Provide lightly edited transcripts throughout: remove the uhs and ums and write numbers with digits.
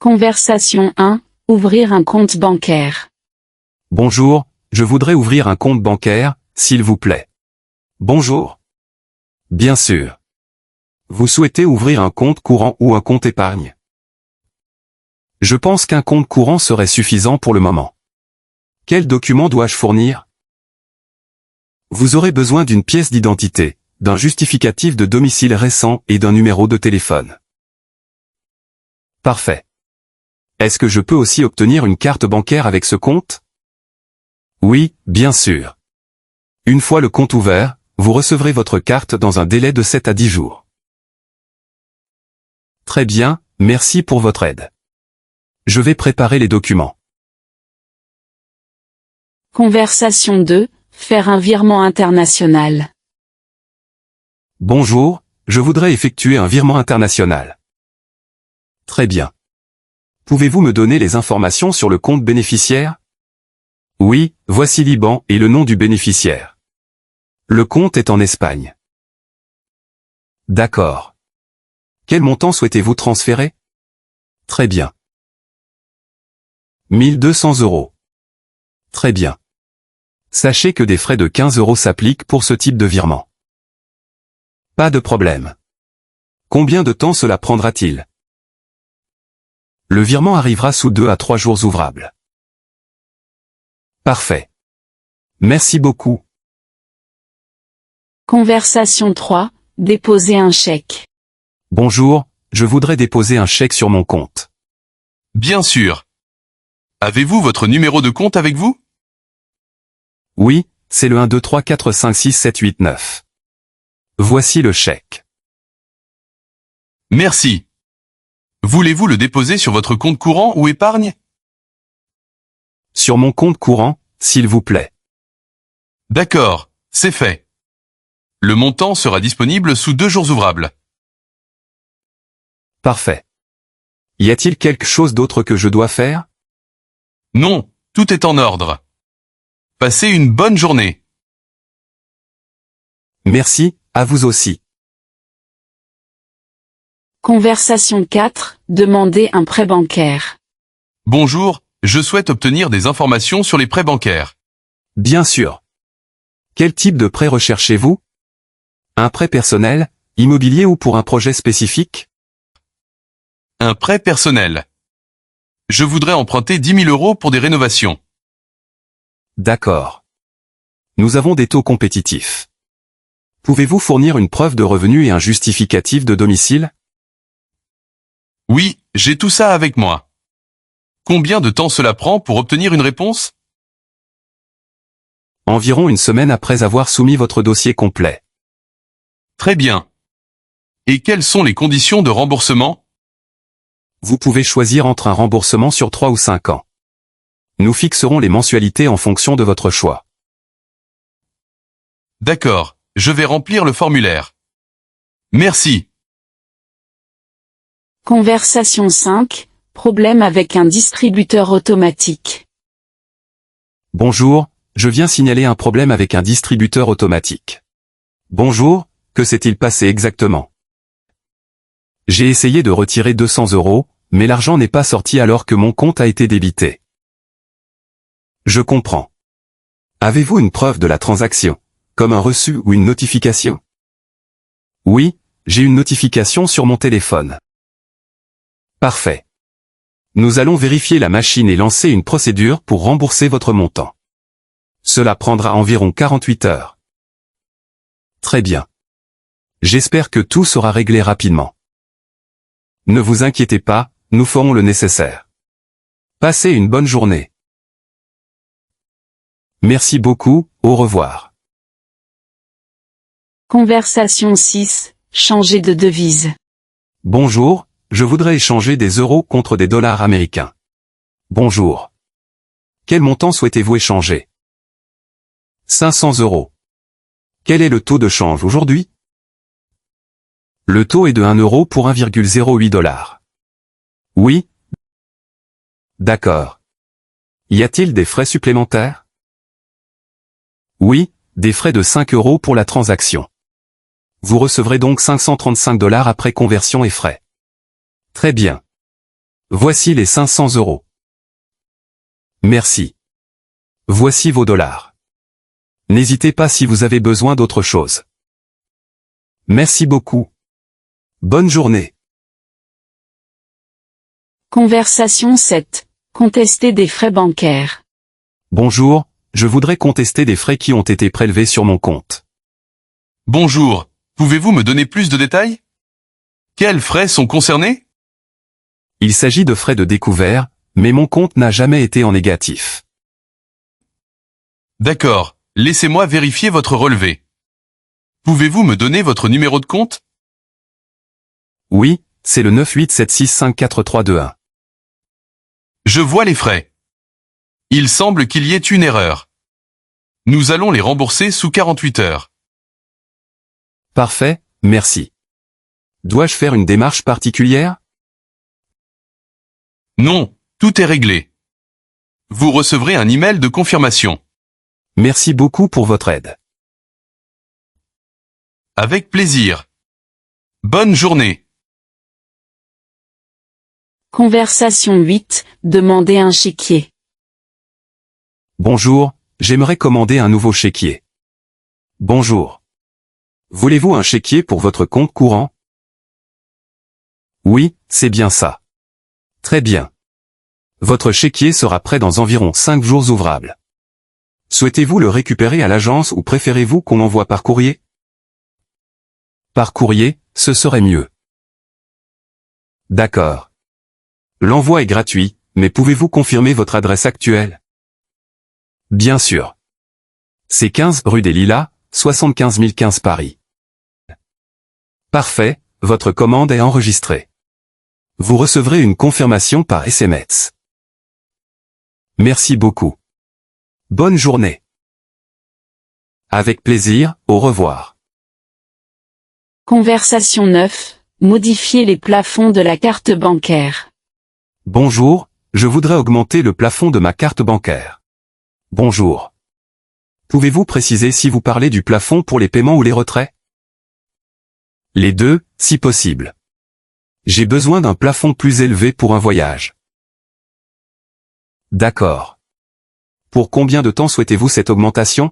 Conversation 1. Ouvrir un compte bancaire. Bonjour, je voudrais ouvrir un compte bancaire, s'il vous plaît. Bonjour. Bien sûr. Vous souhaitez ouvrir un compte courant ou un compte épargne? Je pense qu'un compte courant serait suffisant pour le moment. Quels documents dois-je fournir? Vous aurez besoin d'une pièce d'identité, d'un justificatif de domicile récent et d'un numéro de téléphone. Parfait. Est-ce que je peux aussi obtenir une carte bancaire avec ce compte? Oui, bien sûr. Une fois le compte ouvert, vous recevrez votre carte dans un délai de 7 à 10 jours. Très bien, merci pour votre aide. Je vais préparer les documents. Conversation 2. Faire un virement international. Bonjour, je voudrais effectuer un virement international. Très bien. Pouvez-vous me donner les informations sur le compte bénéficiaire? Oui, voici l'IBAN et le nom du bénéficiaire. Le compte est en Espagne. D'accord. Quel montant souhaitez-vous transférer? Très bien. 1200 €. Très bien. Sachez que des frais de 15 € s'appliquent pour ce type de virement. Pas de problème. Combien de temps cela prendra-t-il? Le virement arrivera sous 2 à 3 jours ouvrables. Parfait. Merci beaucoup. Conversation 3. Déposer un chèque. Bonjour, je voudrais déposer un chèque sur mon compte. Bien sûr. Avez-vous votre numéro de compte avec vous? Oui, c'est le 1 2 3 4 5 6 7 8 9. Voici le chèque. Merci. Voulez-vous le déposer sur votre compte courant ou épargne? Sur mon compte courant, s'il vous plaît. D'accord, c'est fait. Le montant sera disponible sous 2 jours ouvrables. Parfait. Y a-t-il quelque chose d'autre que je dois faire? Non, tout est en ordre. Passez une bonne journée. Merci, à vous aussi. Conversation 4. Demander un prêt bancaire. Bonjour, je souhaite obtenir des informations sur les prêts bancaires. Bien sûr. Quel type de prêt recherchez-vous? Un prêt personnel, immobilier ou pour un projet spécifique? Un prêt personnel. Je voudrais emprunter 10 000 € pour des rénovations. D'accord. Nous avons des taux compétitifs. Pouvez-vous fournir une preuve de revenu et un justificatif de domicile? Oui, j'ai tout ça avec moi. Combien de temps cela prend pour obtenir une réponse? Environ une semaine après avoir soumis votre dossier complet. Très bien. Et quelles sont les conditions de remboursement? Vous pouvez choisir entre un remboursement sur 3 ou 5 ans. Nous fixerons les mensualités en fonction de votre choix. D'accord, je vais remplir le formulaire. Merci. Conversation 5. Problème avec un distributeur automatique. Bonjour, je viens signaler un problème avec un distributeur automatique. Bonjour, que s'est-il passé exactement? J'ai essayé de retirer 200 €, mais l'argent n'est pas sorti alors que mon compte a été débité. Je comprends. Avez-vous une preuve de la transaction, comme un reçu ou une notification? Oui, j'ai une notification sur mon téléphone. Parfait. Nous allons vérifier la machine et lancer une procédure pour rembourser votre montant. Cela prendra environ 48 heures. Très bien. J'espère que tout sera réglé rapidement. Ne vous inquiétez pas, nous ferons le nécessaire. Passez une bonne journée. Merci beaucoup, au revoir. Conversation 6. Changer de devise. Bonjour, je voudrais échanger des euros contre des dollars américains. Bonjour. Quel montant souhaitez-vous échanger? 500 €. Quel est le taux de change aujourd'hui? Le taux est de 1 euro pour 1,08 $. Oui. D'accord. Y a-t-il des frais supplémentaires? Oui, des frais de 5 € pour la transaction. Vous recevrez donc 535 $ après conversion et frais. Très bien. Voici les 500 €. Merci. Voici vos dollars. N'hésitez pas si vous avez besoin d'autre chose. Merci beaucoup. Bonne journée. Conversation 7. Contester des frais bancaires. Bonjour, je voudrais contester des frais qui ont été prélevés sur mon compte. Bonjour, pouvez-vous me donner plus de détails? Quels frais sont concernés? Il s'agit de frais de découvert, mais mon compte n'a jamais été en négatif. D'accord, laissez-moi vérifier votre relevé. Pouvez-vous me donner votre numéro de compte? Oui, c'est le 987654321. Je vois les frais. Il semble qu'il y ait une erreur. Nous allons les rembourser sous 48 heures. Parfait, merci. Dois-je faire une démarche particulière? Non, tout est réglé. Vous recevrez un email de confirmation. Merci beaucoup pour votre aide. Avec plaisir. Bonne journée. Conversation 8. Demander un chéquier. Bonjour, j'aimerais commander un nouveau chéquier. Bonjour. Voulez-vous un chéquier pour votre compte courant? Oui, c'est bien ça. Très bien. Votre chéquier sera prêt dans environ 5 jours ouvrables. Souhaitez-vous le récupérer à l'agence ou préférez-vous qu'on l'envoie par courrier? Par courrier, ce serait mieux. D'accord. L'envoi est gratuit, mais pouvez-vous confirmer votre adresse actuelle? Bien sûr. C'est 15 rue des Lilas, 75 015 Paris. Parfait, votre commande est enregistrée. Vous recevrez une confirmation par SMS. Merci beaucoup. Bonne journée. Avec plaisir, au revoir. Conversation 9. Modifier les plafonds de la carte bancaire. Bonjour, je voudrais augmenter le plafond de ma carte bancaire. Bonjour. Pouvez-vous préciser si vous parlez du plafond pour les paiements ou les retraits? Les deux, si possible. J'ai besoin d'un plafond plus élevé pour un voyage. D'accord. Pour combien de temps souhaitez-vous cette augmentation?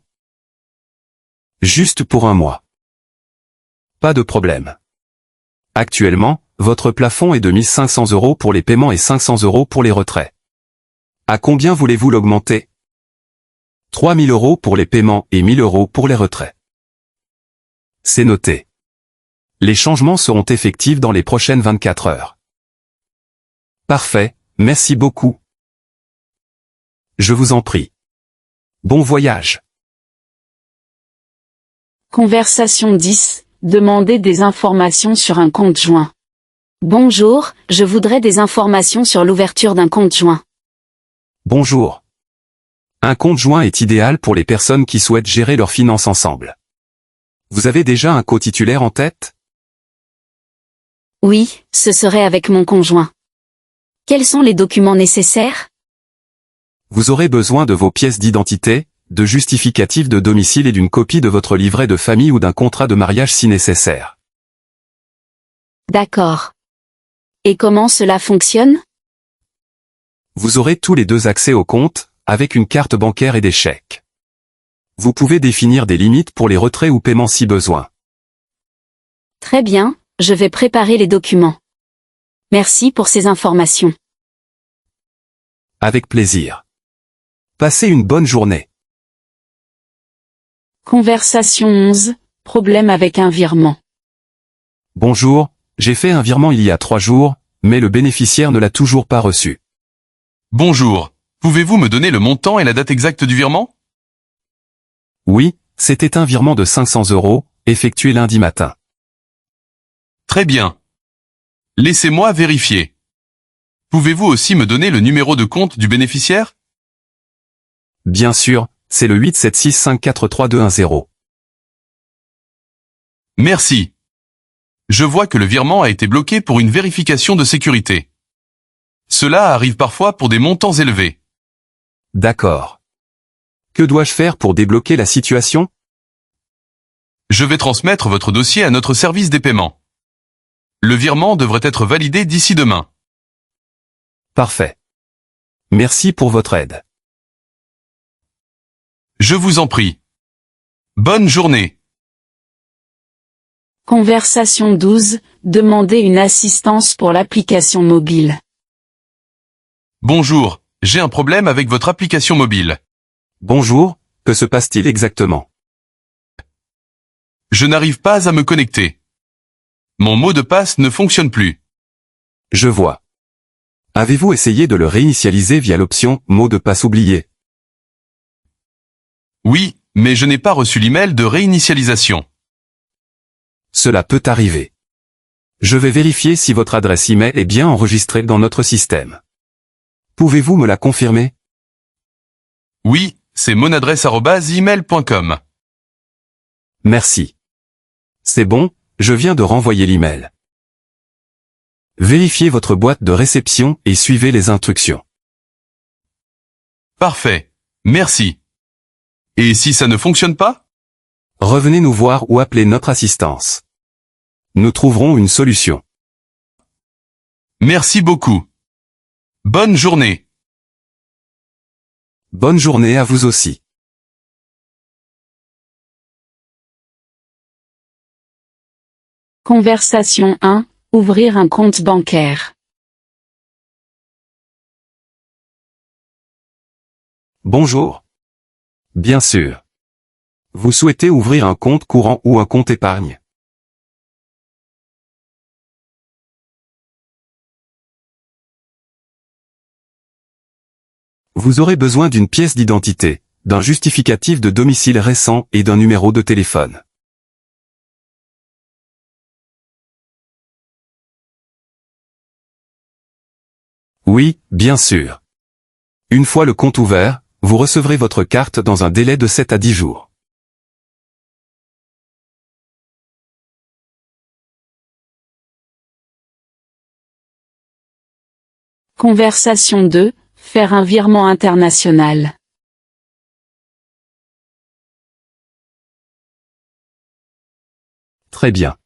Juste pour 1 mois. Pas de problème. Actuellement, votre plafond est de 1 500 € pour les paiements et 500 € pour les retraits. À combien voulez-vous l'augmenter? 3 000 € pour les paiements et 1 000 € pour les retraits. C'est noté. Les changements seront effectifs dans les prochaines 24 heures. Parfait, merci beaucoup. Je vous en prie. Bon voyage. Conversation 10. Demander des informations sur un compte joint. Bonjour, je voudrais des informations sur l'ouverture d'un compte joint. Bonjour. Un compte joint est idéal pour les personnes qui souhaitent gérer leurs finances ensemble. Vous avez déjà un co-titulaire en tête? Oui, ce serait avec mon conjoint. Quels sont les documents nécessaires? Vous aurez besoin de vos pièces d'identité, de justificatifs de domicile et d'une copie de votre livret de famille ou d'un contrat de mariage si nécessaire. D'accord. Et comment cela fonctionne? Vous aurez tous les deux accès au compte, avec une carte bancaire et des chèques. Vous pouvez définir des limites pour les retraits ou paiements si besoin. Très bien, je vais préparer les documents. Merci pour ces informations. Avec plaisir. Passez une bonne journée. Conversation 11. Problème avec un virement. Bonjour, j'ai fait un virement il y a 3 jours, mais le bénéficiaire ne l'a toujours pas reçu. Bonjour, pouvez-vous me donner le montant et la date exacte du virement? Oui, c'était un virement de 500 €, effectué lundi matin. Très bien. Laissez-moi vérifier. Pouvez-vous aussi me donner le numéro de compte du bénéficiaire? Bien sûr, c'est le 876543210. Merci. Je vois que le virement a été bloqué pour une vérification de sécurité. Cela arrive parfois pour des montants élevés. D'accord. Que dois-je faire pour débloquer la situation? Je vais transmettre votre dossier à notre service des paiements. Le virement devrait être validé d'ici demain. Parfait. Merci pour votre aide. Je vous en prie. Bonne journée. Conversation 12, demandez une assistance pour l'application mobile. Bonjour, j'ai un problème avec votre application mobile. Bonjour, que se passe-t-il exactement? Je n'arrive pas à me connecter. Mon mot de passe ne fonctionne plus. Je vois. Avez-vous essayé de le réinitialiser via l'option « Mot de passe oublié » ? Oui, mais je n'ai pas reçu l'email de réinitialisation. Cela peut arriver. Je vais vérifier si votre adresse email est bien enregistrée dans notre système. Pouvez-vous me la confirmer? Oui, c'est mon adresse @email.com. Merci. C'est bon, je viens de renvoyer l'email. Vérifiez votre boîte de réception et suivez les instructions. Parfait. Merci. Et si ça ne fonctionne pas? Revenez nous voir ou appelez notre assistance. Nous trouverons une solution. Merci beaucoup. Bonne journée. Bonne journée à vous aussi. Conversation 1, ouvrir un compte bancaire. Bonjour. Bien sûr. Vous souhaitez ouvrir un compte courant ou un compte épargne? Vous aurez besoin d'une pièce d'identité, d'un justificatif de domicile récent et d'un numéro de téléphone. Oui, bien sûr. Une fois le compte ouvert, vous recevrez votre carte dans un délai de 7 à 10 jours. Conversation 2, faire un virement international. Très bien.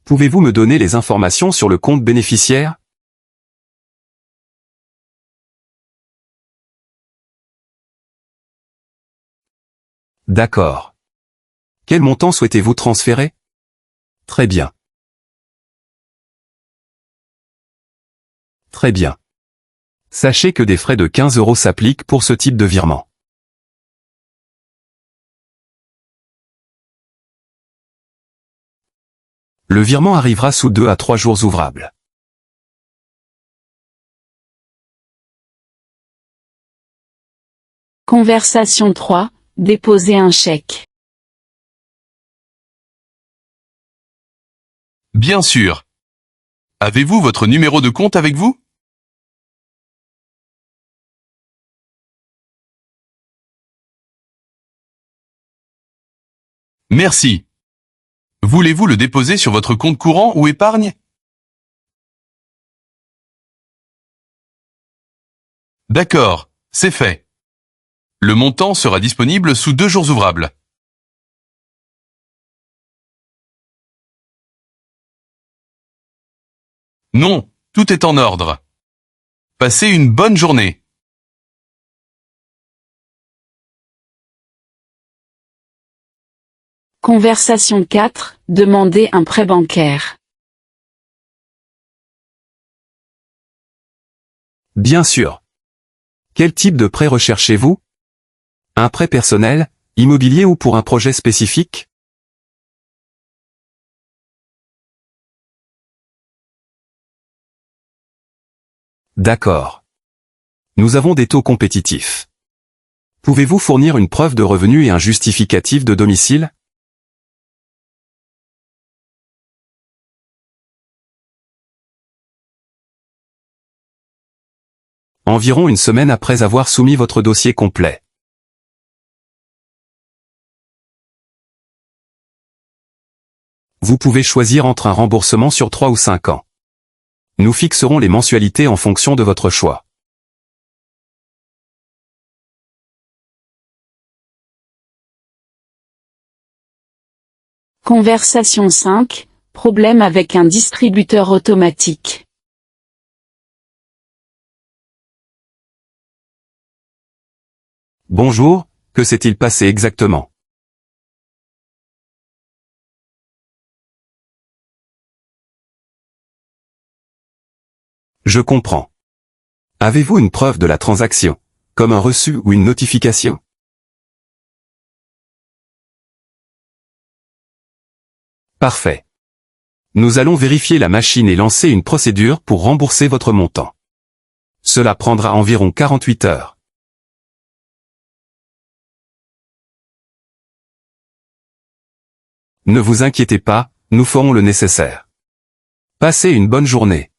Pouvez-vous me donner les informations sur le compte bénéficiaire? D'accord. Quel montant souhaitez-vous transférer? Très bien. Très bien. Sachez que des frais de 15 € s'appliquent pour ce type de virement. Le virement arrivera sous 2 à 3 jours ouvrables. Conversation 3, déposer un chèque. Bien sûr. Avez-vous votre numéro de compte avec vous? Merci. Voulez-vous le déposer sur votre compte courant ou épargne? D'accord, c'est fait. Le montant sera disponible sous 2 jours ouvrables. Non, tout est en ordre. Passez une bonne journée. Conversation 4, demander un prêt bancaire. Bien sûr. Quel type de prêt recherchez-vous? Un prêt personnel, immobilier ou pour un projet spécifique? D'accord. Nous avons des taux compétitifs. Pouvez-vous fournir une preuve de revenu et un justificatif de domicile? Environ une semaine après avoir soumis votre dossier complet. Vous pouvez choisir entre un remboursement sur 3 ou 5 ans. Nous fixerons les mensualités en fonction de votre choix. Conversation 5, problème avec un distributeur automatique. Bonjour, que s'est-il passé exactement? Je comprends. Avez-vous une preuve de la transaction, comme un reçu ou une notification? Parfait. Nous allons vérifier la machine et lancer une procédure pour rembourser votre montant. Cela prendra environ 48 heures. Ne vous inquiétez pas, nous ferons le nécessaire. Passez une bonne journée.